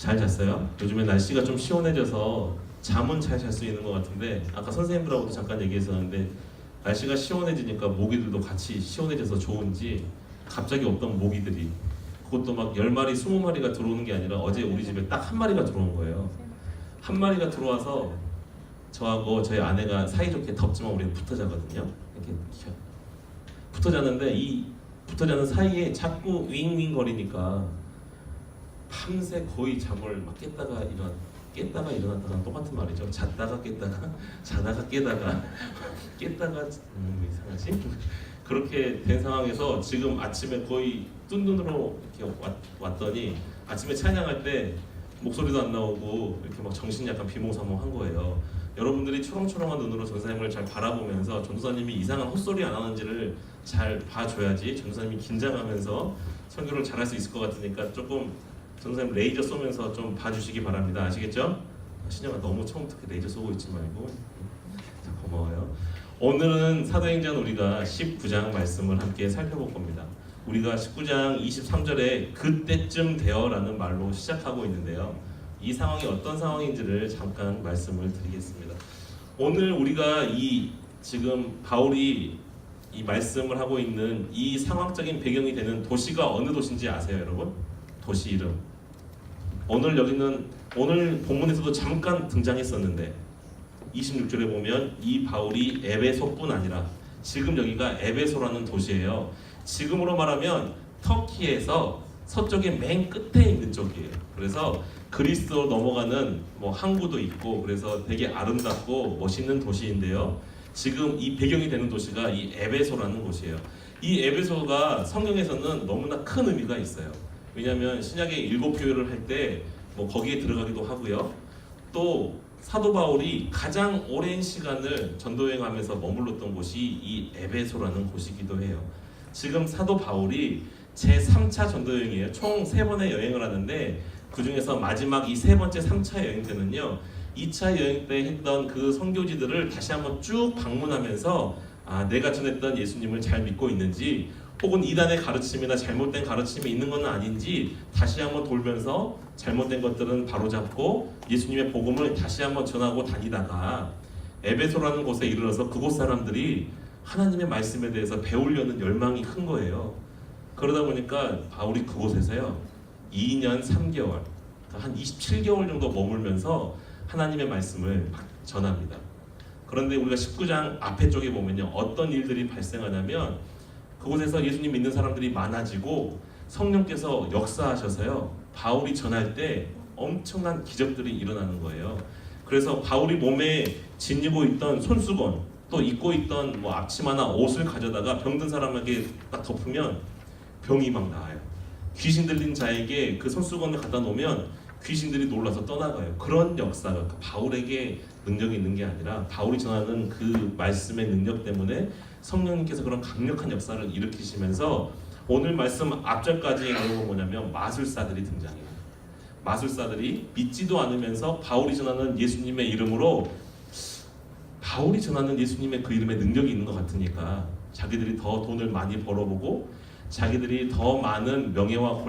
잘 잤어요? 요즘에 날씨가 좀 시원해져서 잠은 잘 잘 수 있는 것 같은데 아까 선생님들하고도 잠깐 얘기했었는데 날씨가 시원해지니까 모기들도 같이 시원해져서 좋은지 갑자기 없던 모기들이 그것도 막 10마리, 20마리가 들어오는 게 아니라 어제 우리 집에 딱 한 마리가 들어온 거예요. 한 마리가 들어와서 저하고 저희 아내가 사이좋게 덥지만 우리는 붙어 자거든요. 이렇게 붙어 자는데 이 붙어 자는 사이에 자꾸 윙윙 거리니까 밤새 거의 잠을 막 깼다가 일어났다가 똑같은 말이죠. 잤다가 깼다가 자다가 깨다가 깼다가 이상하지? 그렇게 된 상황에서 지금 아침에 거의 뜬 눈으로 이렇게 왔더니 아침에 찬양할 때 목소리도 안 나오고 이렇게 막 정신이 약간 비몽사몽한 거예요. 여러분들이 초롱초롱한 눈으로 전사님을 잘 바라보면서 전도사님이 이상한 헛소리 안 하는지를 잘 봐줘야지 전도사님이 긴장하면서 설교를 잘할 수 있을 것 같으니까 조금 전도사님 레이저 쏘면서 좀 봐주시기 바랍니다. 아시겠죠? 신영아 너무 처음부터 레이저 쏘고 있지 말고. 자, 고마워요. 오늘은 사도행전 우리가 19장 말씀을 함께 살펴볼 겁니다. 우리가 19장 23절에 그때쯤 되어라는 말로 시작하고 있는데요. 이 상황이 어떤 상황인지를 잠깐 말씀을 드리겠습니다. 오늘 우리가 지금 바울이 이 말씀을 하고 있는 이 상황적인 배경이 되는 도시가 어느 도시인지 아세요, 여러분? 도시 이름. 오늘 본문에서도 잠깐 등장했었는데 26절에 보면 이 바울이 에베소뿐 아니라 지금 여기가 에베소라는 도시예요. 지금으로 말하면 터키에서 서쪽의 맨 끝에 있는 쪽이에요. 그래서 그리스로 넘어가는 항구도 있고 그래서 되게 아름답고 멋있는 도시인데요. 지금 이 배경이 되는 도시가 이 에베소라는 곳이에요. 이 에베소가 성경에서는 너무나 큰 의미가 있어요. 왜냐하면 신약의 7교회를 할 때 거기에 들어가기도 하고요. 또 사도 바울이 가장 오랜 시간을 전도여행하면서 머물렀던 곳이 이 에베소라는 곳이기도 해요. 지금 사도 바울이 제3차 전도여행이에요. 총 3번의 여행을 하는데 그 중에서 마지막 이 3번째 3차 여행 때는요. 2차 여행 때 했던 그 선교지들을 다시 한번 쭉 방문하면서 내가 전했던 예수님을 잘 믿고 있는지 혹은 이단의 가르침이나 잘못된 가르침이 있는 건 아닌지 다시 한번 돌면서 잘못된 것들은 바로잡고 예수님의 복음을 다시 한번 전하고 다니다가 에베소라는 곳에 이르러서 그곳 사람들이 하나님의 말씀에 대해서 배우려는 열망이 큰 거예요. 그러다 보니까 바울이 그곳에서요 2년 3개월 한 27개월 정도 머물면서 하나님의 말씀을 막 전합니다. 그런데 우리가 19장 앞에 쪽에 보면요 어떤 일들이 발생하냐면 그곳에서 예수님 믿는 사람들이 많아지고 성령께서 역사하셔서요 바울이 전할 때 엄청난 기적들이 일어나는 거예요. 그래서 바울이 몸에 지니고 있던 손수건 또 입고 있던 앞치마나 옷을 가져다가 병든 사람에게 딱 덮으면 병이 막 나아요. 귀신 들린 자에게 그 손수건을 갖다 놓으면 귀신들이 놀라서 떠나가요. 그런 역사가 바울에게 능력이 있는 게 아니라 바울이 전하는 그 말씀의 능력 때문에 성령님께서 그런 강력한 역사를 일으키시면서 오늘 말씀 앞절까지의 내용은 뭐냐면 마술사들이 등장해요. 마술사들이 믿지도 않으면서 바울이 전하는 예수님의 이름으로 바울이 전하는 예수님의 그 이름에 능력이 있는 것 같으니까 자기들이 더 돈을 많이 벌어보고 자기들이 더 많은 명예와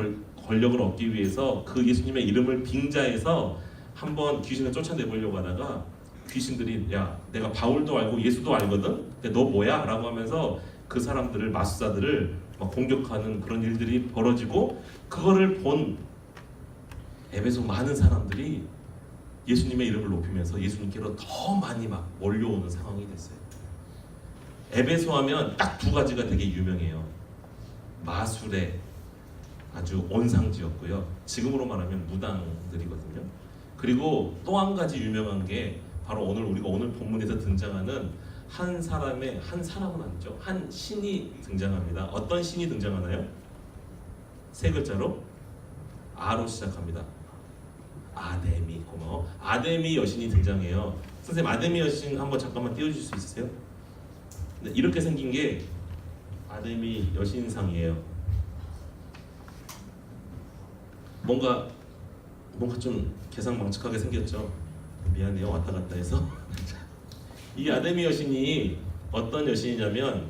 권력을 얻기 위해서 그 예수님의 이름을 빙자해서 한번 귀신을 쫓아내보려고 하다가 귀신들이 야 내가 바울도 알고 예수도 알거든? 근데 너 뭐야? 라고 하면서 그 사람들을 마술사들을 막 공격하는 그런 일들이 벌어지고 그거를 본 에베소 많은 사람들이 예수님의 이름을 높이면서 예수님께로 더 많이 막 몰려오는 상황이 됐어요. 에베소 하면 딱 2가지가 되게 유명해요. 마술의 아주 온상지였고요. 지금으로 말하면 무당들이거든요. 그리고 또 한 가지 유명한 게 바로 우리가 오늘 본문에서 등장하는 한 사람은 아니죠. 한 신이 등장합니다. 어떤 신이 등장하나요? 3글자로 아로 시작합니다. 아데미. 고마워. 아데미 여신이 등장해요. 선생님 아데미 여신 한번 잠깐만 띄워주실 수 있으세요? 네, 이렇게 생긴 게 아데미 여신상이에요. 뭔가 좀 개상망측하게 생겼죠. 미안해요 왔다 갔다 해서. 이 아데미 여신이 어떤 여신이냐면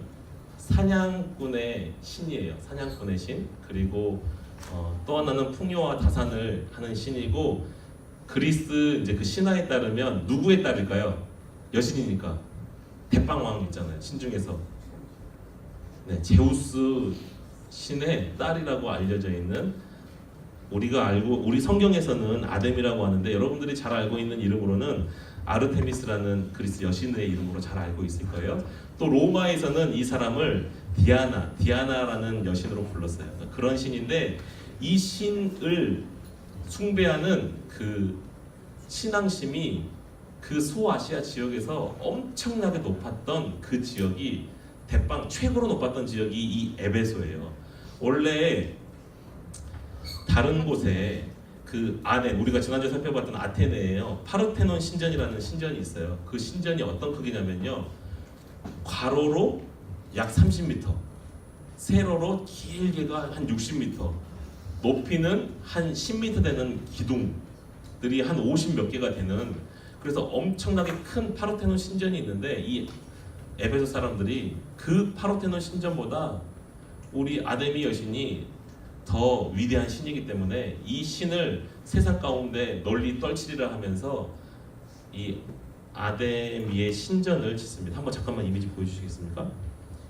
사냥꾼의 신이에요. 사냥꾼의 신. 그리고 또 하나는 풍요와 다산을 하는 신이고, 그리스 이제 그 신화에 따르면 누구의 딸일까요? 여신이니까 대빵왕 있잖아요. 신 중에서 네, 제우스 신의 딸이라고 알려져 있는, 우리가 알고 우리 성경에서는 아뎀이라고 하는데 여러분들이 잘 알고 있는 이름으로는 아르테미스라는 그리스 여신의 이름으로 잘 알고 있을 거예요. 또 로마에서는 이 사람을 디아나라는 여신으로 불렀어요. 그런 신인데, 이 신을 숭배하는 그 신앙심이 그 소아시아 지역에서 엄청나게 높았던 그 지역이, 최고로 높았던 지역이 이 에베소예요. 원래 다른 곳에 그 안에 우리가 지난주에 살펴봤던 아테네에요, 파르테논 신전이라는 신전이 있어요. 그 신전이 어떤 크기냐면요, 괄호로 약 30m, 세로로 길게가 한 60m, 높이는 한 10m 되는 기둥들이 한 50 몇 개가 되는, 그래서 엄청나게 큰 파르테논 신전이 있는데, 이 에베소 사람들이 그 파르테논 신전보다 우리 아데미 여신이 더 위대한 신이기 때문에 이 신을 세상 가운데 널리 떨치리라 하면서 이 아데미의 신전을 짓습니다. 한번 잠깐만 이미지 보여주시겠습니까?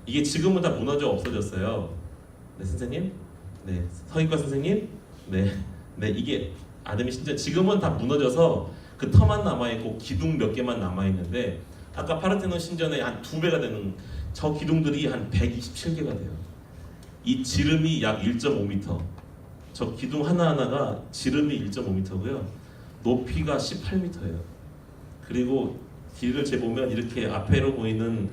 이게 지금은 다 무너져 없어졌어요. 네, 선생님? 네, 서기과 선생님? 네, 이게 아데미 신전, 지금은 다 무너져서 그 터만 남아있고 기둥 몇 개만 남아있는데, 아까 파르테논 신전의 한 2배가 되는 저 기둥들이 한 127개가 돼요. 이 지름이 약 1.5m, 저 기둥 하나하나가 지름이 1.5m고요 높이가 18m예요 그리고 길을 재보면 이렇게 앞에로 보이는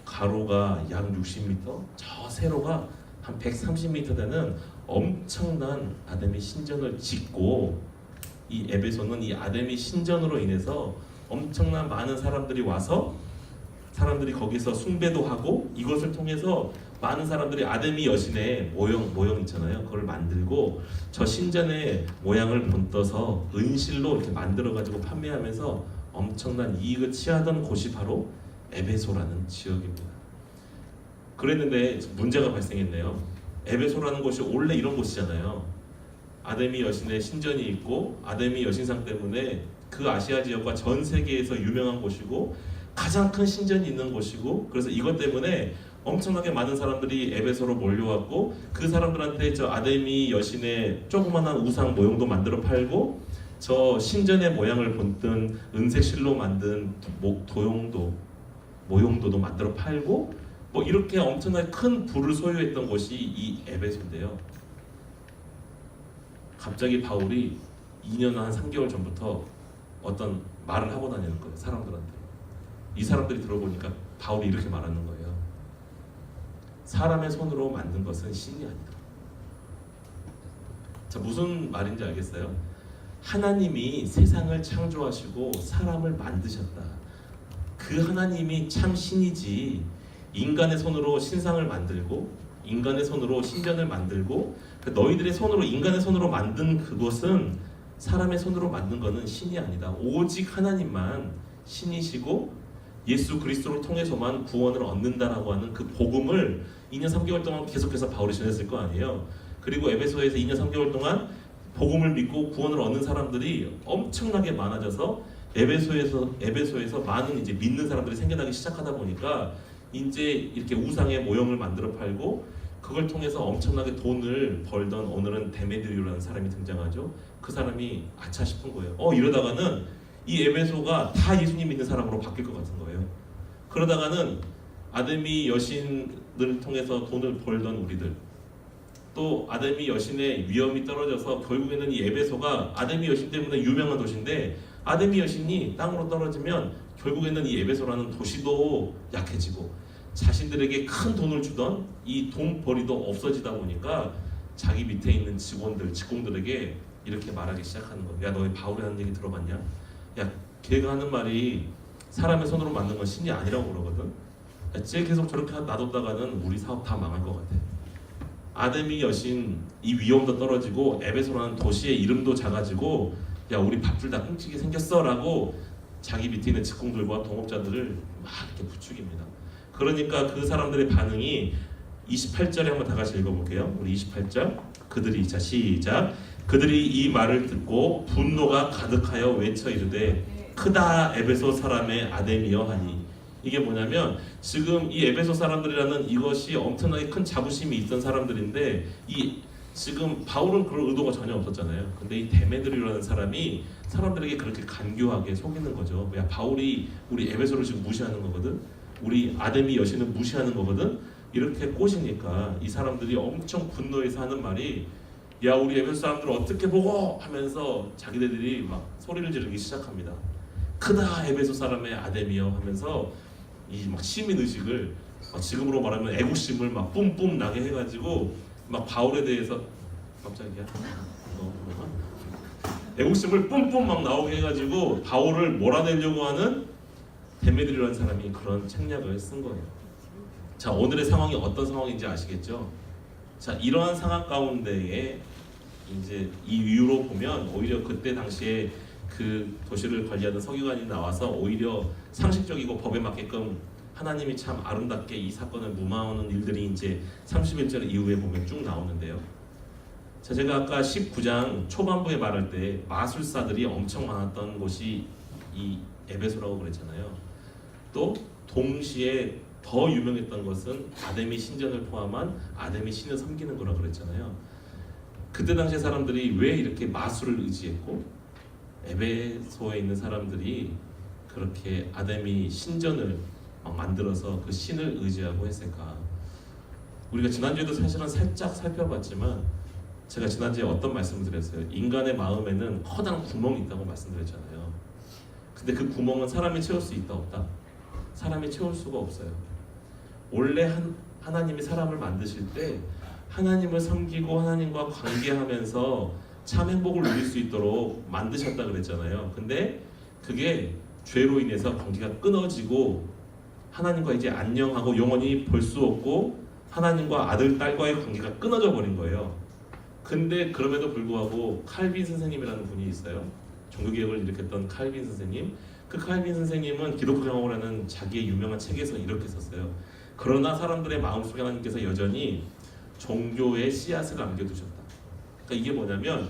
가로가 약 60m, 저 세로가 한 130m 되는 엄청난 아데미 신전을 짓고, 이 에베소는 이 아데미 신전으로 인해서 엄청난 많은 사람들이 와서, 사람들이 거기서 숭배도 하고, 이것을 통해서 많은 사람들이 아데미 여신의 모형 있잖아요, 그걸 만들고 저 신전의 모양을 본떠서 은실로 이렇게 만들어 가지고 판매하면서 엄청난 이익을 취하던 곳이 바로 에베소라는 지역입니다. 그랬는데 문제가 발생했네요. 에베소라는 곳이 원래 이런 곳이잖아요. 아데미 여신의 신전이 있고, 아데미 여신상 때문에 그 아시아 지역과 전 세계에서 유명한 곳이고 가장 큰 신전이 있는 곳이고, 그래서 이것 때문에 엄청나게 많은 사람들이 에베소로 몰려왔고, 그 사람들한테 저 아데미 여신의 조그만한 우상 모형도 만들어 팔고, 저 신전의 모양을 본뜬 은색 실로 만든 모형도도 만들어 팔고, 뭐 이렇게 엄청나게 큰 부를 소유했던 곳이 이 에베소인데요. 갑자기 바울이 2년 한 3개월 전부터 어떤 말을 하고 다니는 거예요, 사람들한테. 이 사람들이 들어보니까 바울이 이렇게 말하는 거예요. 사람의 손으로 만든 것은 신이 아니다. 자, 무슨 말인지 알겠어요? 하나님이 세상을 창조하시고 사람을 만드셨다. 그 하나님이 참 신이지, 인간의 손으로 신상을 만들고 인간의 손으로 신전을 만들고 너희들의 손으로, 인간의 손으로 만든 그것은, 사람의 손으로 만든 것은 신이 아니다. 오직 하나님만 신이시고 예수 그리스도를 통해서만 구원을 얻는다라고 하는 그 복음을 2년 3개월 동안 계속해서 바울이 전했을 거 아니에요. 그리고 에베소에서 2년 3개월 동안 복음을 믿고 구원을 얻는 사람들이 엄청나게 많아져서 에베소에서 많은 이제 믿는 사람들이 생겨나기 시작하다 보니까 이제 이렇게 우상의 모형을 만들어 팔고, 그걸 통해서 엄청나게 돈을 벌던, 오늘은 데메드리오라는 사람이 등장하죠. 그 사람이 아차 싶은 거예요. 이러다가는 이 에베소가 다 예수님 믿는 사람으로 바뀔 것 같은 거예요. 그러다가는 아데미 여신을 통해서 돈을 벌던 우리들, 또 아데미 여신의 위엄이 떨어져서 결국에는 이 에베소가 아데미 여신 때문에 유명한 도시인데, 아데미 여신이 땅으로 떨어지면 결국에는 이 에베소라는 도시도 약해지고, 자신들에게 큰 돈을 주던 이 돈벌이도 없어지다 보니까 자기 밑에 있는 직공들에게 이렇게 말하기 시작하는 거예요. 야, 너희 바울이 하는 얘기 들어봤냐? 야, 걔가 하는 말이 사람의 손으로 만든 건 신이 아니라고 그러거든. 야, 쟤 계속 저렇게 놔뒀다가는 우리 사업 다 망할 것 같아. 아데미 여신 이 위엄도 떨어지고 에베소라는 도시의 이름도 작아지고, 야, 우리 밥줄 다 끔찍이 생겼어 라고 자기 밑에 있는 직공들과 동업자들을 막 이렇게 부추깁니다. 그러니까 그 사람들의 반응이 28절에 한번 다 같이 읽어볼게요. 우리 28절. 그들이 자 시작 그들이 이 말을 듣고 분노가 가득하여 외쳐 이르되 크다 에베소 사람의 아데미여 하니 이게 뭐냐면 지금 이 에베소 사람들이라는 이것이 엄청나게 큰 자부심이 있던 사람들인데 이 지금 바울은 그런 의도가 전혀 없었잖아요. 근데 이 데메드리오라는 사람이 사람들에게 그렇게 간교하게 속이는 거죠. 야 바울이 우리 에베소를 지금 무시하는 거거든. 우리 아데미 여신을 무시하는 거거든. 이렇게 꼬시니까 이 사람들이 엄청 분노해서 하는 말이 야 우리 에베소 사람들 어떻게 보고 하면서 자기네들이 막 소리를 지르기 시작합니다. 크다 에베소 사람의 아데미여 하면서 이 막 시민 의식을 지금으로 말하면 애국심을 막 뿜뿜 나게 해가지고 막 바울에 대해서 깜짝이야 애국심을 뿜뿜 막 나오게 해가지고 바울을 몰아내려고 하는 데메드리오라는 사람이 그런 책략을 쓴 거예요. 자 오늘의 상황이 어떤 상황인지 아시겠죠? 자 이러한 상황 가운데에 이제 이 이유로 보면 오히려 그때 당시에 그 도시를 관리하던 서기관이 나와서 오히려 상식적이고 법에 맞게끔 하나님이 참 아름답게 이 사건을 무마하는 일들이 이제 31절 이후에 보면 쭉 나오는데요. 자 제가 아까 19장 초반부에 말할 때 마술사들이 엄청 많았던 곳이 이 에베소라고 그랬잖아요. 또 동시에 더 유명했던 것은 아데미 신전을 포함한 아데미 신을 섬기는 거라 그랬잖아요. 그때 당시에 사람들이 왜 이렇게 마술을 의지했고 에베소에 있는 사람들이 그렇게 아데미 신전을 막 만들어서 그 신을 의지하고 했을까? 우리가 지난주에도 사실은 살짝 살펴봤지만 제가 지난주에 어떤 말씀을 드렸어요? 인간의 마음에는 커다란 구멍이 있다고 말씀드렸잖아요. 근데 그 구멍은 사람이 채울 수 있다 없다? 사람이 채울 수가 없어요. 원래 하나님이 사람을 만드실 때 하나님을 섬기고 하나님과 관계하면서 참 행복을 누릴 수 있도록 만드셨다 그랬잖아요. 근데 그게 죄로 인해서 관계가 끊어지고 하나님과 이제 안녕하고 영원히 볼 수 없고 하나님과 아들, 딸과의 관계가 끊어져 버린 거예요. 근데 그럼에도 불구하고 칼빈 선생님이라는 분이 있어요. 종교개혁을 일으켰던 칼빈 선생님. 그 칼빈 선생님은 기독교 경험이라는 자기의 유명한 책에서 이렇게 썼어요. 그러나 사람들의 마음속에 하나님께서 여전히 종교의 씨앗을 남겨두셨다. 그러니까 이게 뭐냐면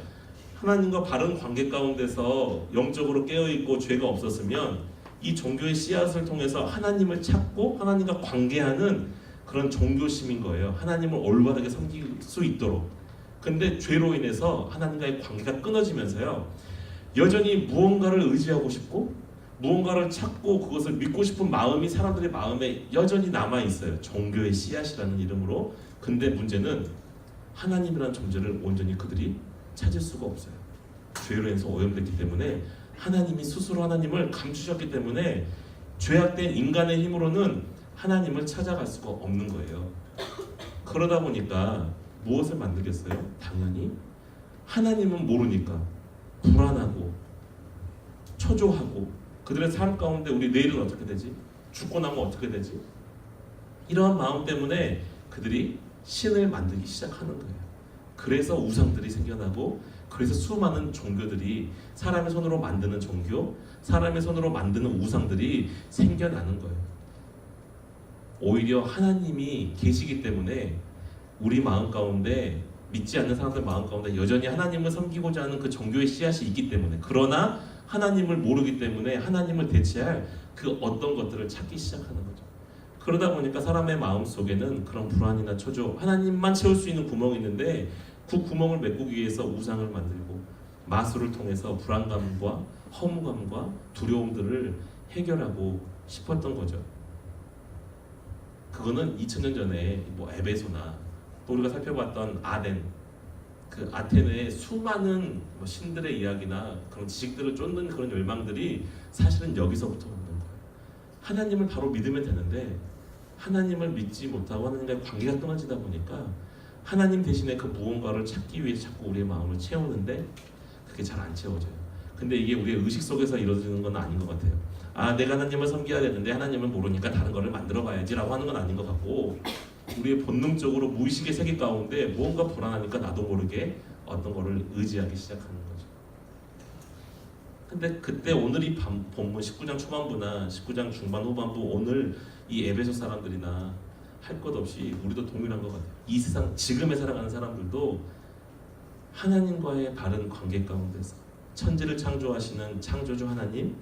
하나님과 바른 관계 가운데서 영적으로 깨어있고 죄가 없었으면 이 종교의 씨앗을 통해서 하나님을 찾고 하나님과 관계하는 그런 종교심인 거예요. 하나님을 올바르게 섬길 수 있도록. 근데 죄로 인해서 하나님과의 관계가 끊어지면서요 여전히 무언가를 의지하고 싶고 무언가를 찾고 그것을 믿고 싶은 마음이 사람들의 마음에 여전히 남아있어요. 종교의 씨앗이라는 이름으로. 근데 문제는 하나님이라는 존재를 온전히 그들이 찾을 수가 없어요. 죄로 인해서 오염됐기 때문에 하나님이 스스로 하나님을 감추셨기 때문에 죄악된 인간의 힘으로는 하나님을 찾아갈 수가 없는 거예요. 그러다 보니까 무엇을 만들겠어요? 당연히 하나님은 모르니까 불안하고 초조하고 그들의 삶 가운데 우리 내일은 어떻게 되지? 죽고 나면 어떻게 되지? 이러한 마음 때문에 그들이 신을 만들기 시작하는 거예요. 그래서 우상들이 생겨나고 그래서 수많은 종교들이 사람의 손으로 만드는 종교, 사람의 손으로 만드는 우상들이 생겨나는 거예요. 오히려 하나님이 계시기 때문에 우리 마음 가운데 믿지 않는 사람들 마음 가운데 여전히 하나님을 섬기고자 하는 그 종교의 씨앗이 있기 때문에 그러나 하나님을 모르기 때문에 하나님을 대체할 그 어떤 것들을 찾기 시작하는 거죠. 그러다 보니까 사람의 마음 속에는 그런 불안이나 초조, 하나님만 채울 수 있는 구멍이 있는데 그 구멍을 메꾸기 위해서 우상을 만들고 마술을 통해서 불안감과 허무감과 두려움들을 해결하고 싶었던 거죠. 그거는 2000년 전에 뭐 에베소나 또 우리가 살펴봤던 아덴, 그 아테네의 수많은 뭐 신들의 이야기나 그런 지식들을 쫓는 그런 열망들이 사실은 여기서부터 오는 거예요. 하나님을 바로 믿으면 되는데 하나님을 믿지 못하고 하나님과의 관계가 끊어지다 보니까 하나님 대신에 그 무언가를 찾기 위해 자꾸 우리의 마음을 채우는데 그게 잘 안 채워져요. 근데 이게 우리의 의식 속에서 이루어지는 건 아닌 것 같아요. 아, 내가 하나님을 섬겨야 되는데 하나님을 모르니까 다른 거를 만들어 봐야지라고 하는 건 아닌 것 같고 우리의 본능적으로 무의식의 세계 가운데 무언가 불안하니까 나도 모르게 어떤 거를 의지하기 시작하는 거죠. 근데 그때 오늘 이 본문 19장 초반부나 19장 중반 후반부 오늘 이 에베소 사람들이나 할 것 없이 우리도 동일한 것 같아요. 이 세상 지금에 살아가는 사람들도 하나님과의 바른 관계 가운데서 천지를 창조하시는 창조주 하나님,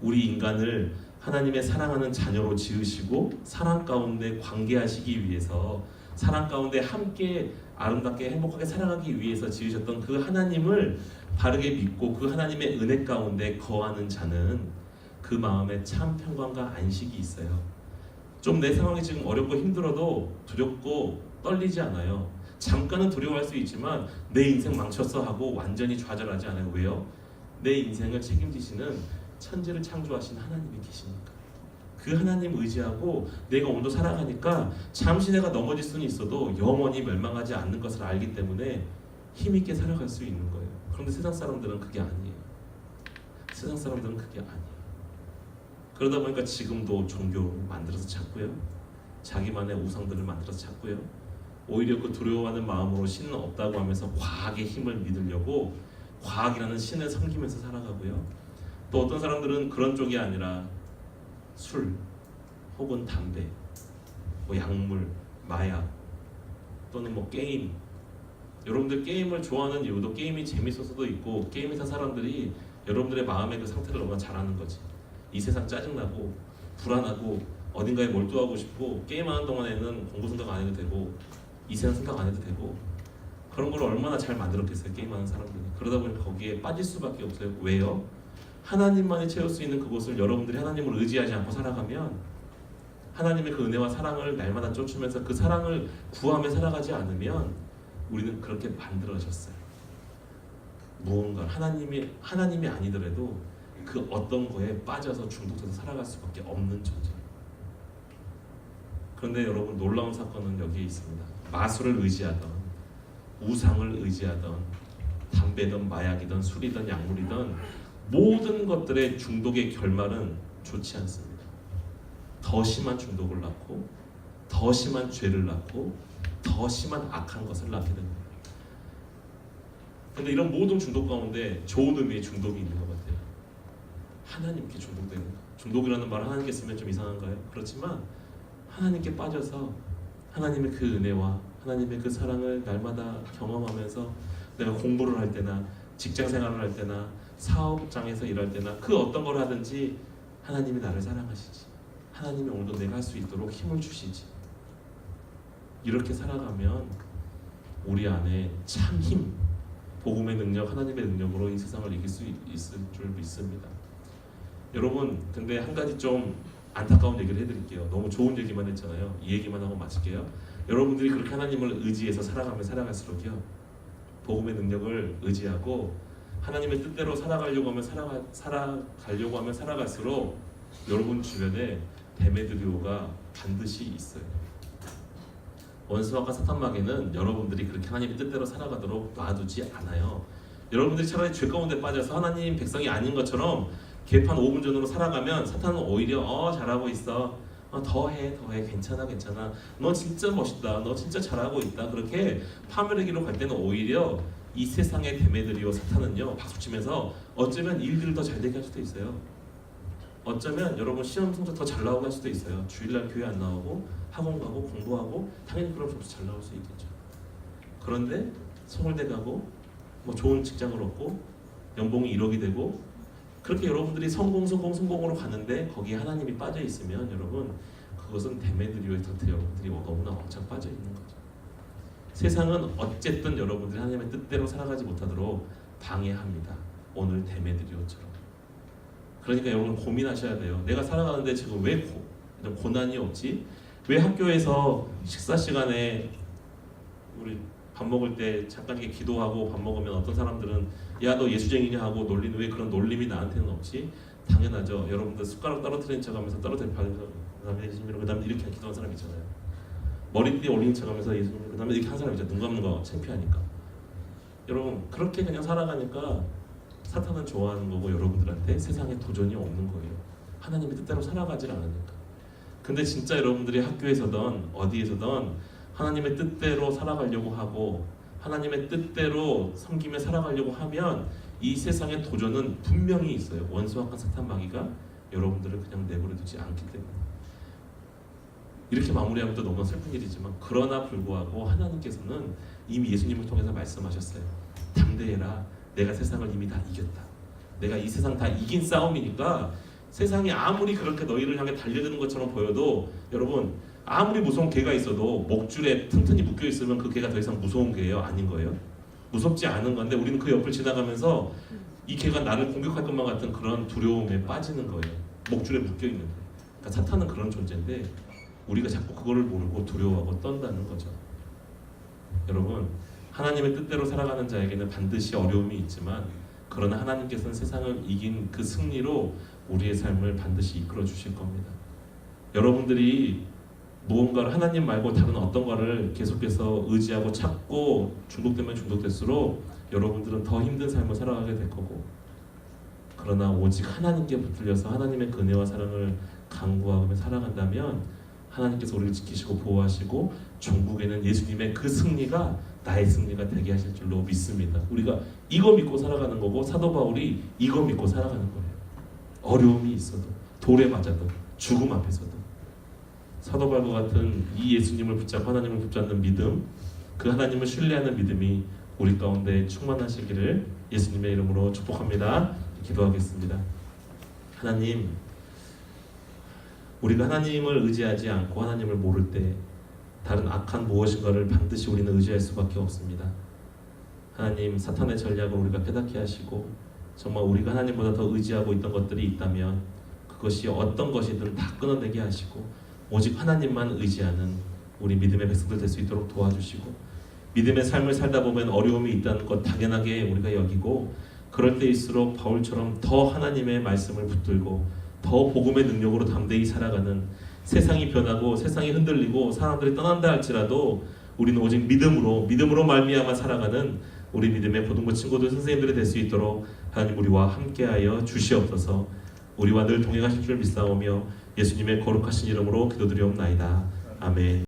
우리 인간을 하나님의 사랑하는 자녀로 지으시고 사랑 가운데 관계하시기 위해서, 사랑 가운데 함께 아름답게 행복하게 살아가기 위해서 지으셨던 그 하나님을 바르게 믿고 그 하나님의 은혜 가운데 거하는 자는 그 마음에 참 평강과 안식이 있어요. 좀 내 상황이 지금 어렵고 힘들어도 두렵고 떨리지 않아요. 잠깐은 두려워할 수 있지만 내 인생 망쳤어 하고 완전히 좌절하지 않아요. 왜요? 내 인생을 책임지시는 천지를 창조하신 하나님이 계시니까. 그 하나님 의지하고 내가 오늘도 살아가니까 잠시 내가 넘어질 수는 있어도 영원히 멸망하지 않는 것을 알기 때문에 힘있게 살아갈 수 있는 거예요. 그런데 세상 사람들은 그게 아니에요. 세상 사람들은 그게 아니에요. 그러다 보니까 지금도 종교를 만들어서 찾고요, 자기만의 우상들을 만들어서 찾고요, 오히려 그 두려워하는 마음으로 신은 없다고 하면서 과학의 힘을 믿으려고 과학이라는 신을 섬기면서 살아가고요. 또 어떤 사람들은 그런 쪽이 아니라 술 혹은 담배, 뭐 약물, 마약 또는 뭐 게임. 여러분들 게임을 좋아하는 이유도 게임이 재밌어서도 있고, 게임에서 사람들이 여러분들의 마음의 그 상태를 너무나 잘 아는 거지. 이 세상 짜증나고 불안하고 어딘가에 몰두하고 싶고, 게임하는 동안에는 공부 생각 안 해도 되고 이 세상 생각 안 해도 되고, 그런 걸 얼마나 잘 만들었겠어요, 게임하는 사람들이. 그러다 보니 거기에 빠질 수밖에 없어요. 왜요? 하나님만이 채울 수 있는 그곳을 여러분들이 하나님을 의지하지 않고 살아가면, 하나님의 그 은혜와 사랑을 날마다 쫓으면서 그 사랑을 구하며 살아가지 않으면 우리는 그렇게 만들어졌어요. 무언가 하나님이 아니더라도 그 어떤 거에 빠져서 중독돼서 살아갈 수밖에 없는 존재. 그런데 여러분, 놀라운 사건은 여기에 있습니다. 마술을 의지하던, 우상을 의지하던, 담배든 마약이든 술이든 약물이든 모든 것들의 중독의 결말은 좋지 않습니다. 더 심한 중독을 낳고, 더 심한 죄를 낳고, 더 심한 악한 것을 낳게 됩니다. 그런데 이런 모든 중독 가운데 좋은 의미의 중독이 있는 것 같아요. 하나님께 중독되는 것. 중독이라는 말을 하나님께 쓰면 좀 이상한가요? 그렇지만 하나님께 빠져서 하나님의 그 은혜와 하나님의 그 사랑을 날마다 경험하면서, 내가 공부를 할 때나 직장 생활을 할 때나 사업장에서 일할 때나 그 어떤 걸 하든지 하나님이 나를 사랑하시지, 하나님이 오늘도 내가 할 수 있도록 힘을 주시지. 이렇게 살아가면 우리 안에 참 힘, 복음의 능력, 하나님의 능력으로 이 세상을 이길 수 있을 줄 믿습니다. 여러분, 근데 한 가지 좀 안타까운 얘기를 해드릴게요. 너무 좋은 얘기만 했잖아요. 이 얘기만 하고 마칠게요. 여러분들이 그렇게 하나님을 의지해서 살아가면 살아갈수록요, 복음의 능력을 의지하고 하나님의 뜻대로 살아가려고 하면 살아갈수록 여러분 주변에 데메드리오가 반드시 있어요. 원수와 사탄 마귀는 여러분들이 그렇게 하나님의 뜻대로 살아가도록 놔두지 않아요. 여러분들이 차라리 죄 가운데 빠져서 하나님 백성이 아닌 것처럼 개판 5분 전으로 살아가면 사탄은 오히려 잘하고 있어, 더해 괜찮아, 너 진짜 멋있다, 너 진짜 잘하고 있다, 그렇게 파멸하기로 갈 때는 오히려 이 세상의 데메드리오 사탄은요, 박수치면서 어쩌면 일들을 더 잘 되게 할 수도 있어요. 어쩌면 여러분 시험 성적 더 잘 나오고 할 수도 있어요. 주일날 교회 안 나오고 학원 가고 공부하고 당연히 그럼 점수 잘 나올 수 있겠죠. 그런데 서울대 가고 뭐 좋은 직장을 얻고 연봉이 1억이 되고, 그렇게 여러분들이 성공으로 가는데 거기에 하나님이 빠져 있으면 여러분, 그것은 데메드리오의 덫에 여러분들이 너무나 왕창 빠져 있는 거죠. 세상은 어쨌든 여러분들이 하나님의 뜻대로 살아가지 못하도록 방해합니다. 오늘 데메드리오처럼. 그러니까 여러분 고민하셔야 돼요. 내가 살아가는데 지금 왜 고난이 없지? 왜 학교에서 식사 시간에 우리 밥 먹을 때 잠깐 이렇게 기도하고 밥 먹으면 어떤 사람들은 야 너 예수쟁이냐 하고 놀리는, 왜 그런 놀림이 나한테는 없지? 당연하죠. 여러분들 숟가락 떨어뜨리는 척하면서 떨어뜨리는 그다음에 예수님, 그다음에 이렇게 기도하는 사람 있잖아요. 머리띠 올리는 척하면서 예수님, 그다음에 이렇게 한 사람 있잖아요. 눈 감는 거 창피하니까. 여러분 그렇게 그냥 살아가니까 사탄은 좋아하는 거고, 여러분들한테 세상에 도전이 없는 거예요. 하나님의 뜻대로 살아가질 않으니까. 근데 진짜 여러분들이 학교에서든 어디에서든 하나님의 뜻대로 살아가려고 하고 하나님의 뜻대로 섬기며 살아가려고 하면 이 세상의 도전은 분명히 있어요. 원수와 사탄 마귀가 여러분들을 그냥 내버려두지 않기 때문에. 이렇게 마무리하면 또 너무 슬픈 일이지만, 그러나 불구하고 하나님께서는 이미 예수님을 통해서 말씀하셨어요. 담대해라. 내가 세상을 이미 다 이겼다. 내가 이 세상 다 이긴 싸움이니까 세상이 아무리 그렇게 너희를 향해 달려드는 것처럼 보여도 여러분 아무리 무서운 개가 있어도 목줄에 튼튼히 묶여 있으면 그 개가 더 이상 무서운 개예요? 아닌 거예요? 무섭지 않은 건데 우리는 그 옆을 지나가면서 이 개가 나를 공격할 것만 같은 그런 두려움에 빠지는 거예요. 목줄에 묶여 있는데. 그러니까 사탄은 그런 존재인데 우리가 자꾸 그거를 모르고 두려워하고 떤다는 거죠. 여러분 하나님의 뜻대로 살아가는 자에게는 반드시 어려움이 있지만 그러나 하나님께서는 세상을 이긴 그 승리로 우리의 삶을 반드시 이끌어 주실 겁니다. 여러분들이 무언가를 하나님 말고 다른 어떤 거를 계속해서 의지하고 찾고 중독되면 중독될수록 여러분들은 더 힘든 삶을 살아가게 될 거고 그러나 오직 하나님께 붙들려서 하나님의 은혜와 사랑을 간구하며 살아간다면 하나님께서 우리를 지키시고 보호하시고 종국에는 예수님의 그 승리가 나의 승리가 되게 하실 줄로 믿습니다. 우리가 이거 믿고 살아가는 거고 사도 바울이 이거 믿고 살아가는 거예요. 어려움이 있어도 돌에 맞아도 죽음 앞에서도 사도 바울과 같은 이 예수님을 붙잡고 하나님을 붙잡는 믿음, 그 하나님을 신뢰하는 믿음이 우리 가운데 충만하시기를 예수님의 이름으로 축복합니다. 기도하겠습니다. 하나님, 우리가 하나님을 의지하지 않고 하나님을 모를 때 다른 악한 무엇인가를 반드시 우리는 의지할 수밖에 없습니다. 하나님, 사탄의 전략을 우리가 깨닫게 하시고 정말 우리가 하나님보다 더 의지하고 있던 것들이 있다면 그것이 어떤 것이든 다 끊어내게 하시고 오직 하나님만 의지하는 우리 믿음의 백성들 될 수 있도록 도와주시고 믿음의 삶을 살다 보면 어려움이 있다는 것 당연하게 우리가 여기고 그럴 때일수록 바울처럼 더 하나님의 말씀을 붙들고 더 복음의 능력으로 담대히 살아가는 세상이 변하고 세상이 흔들리고 사람들이 떠난다 할지라도 우리는 오직 믿음으로 말미암아 살아가는 우리 믿음의 고등부 친구들 선생님들이 될 수 있도록 하나님 우리와 함께하여 주시옵소서. 우리와 늘 동행하실 줄 믿사오며 예수님의 거룩하신 이름으로 기도드리옵나이다. 아멘.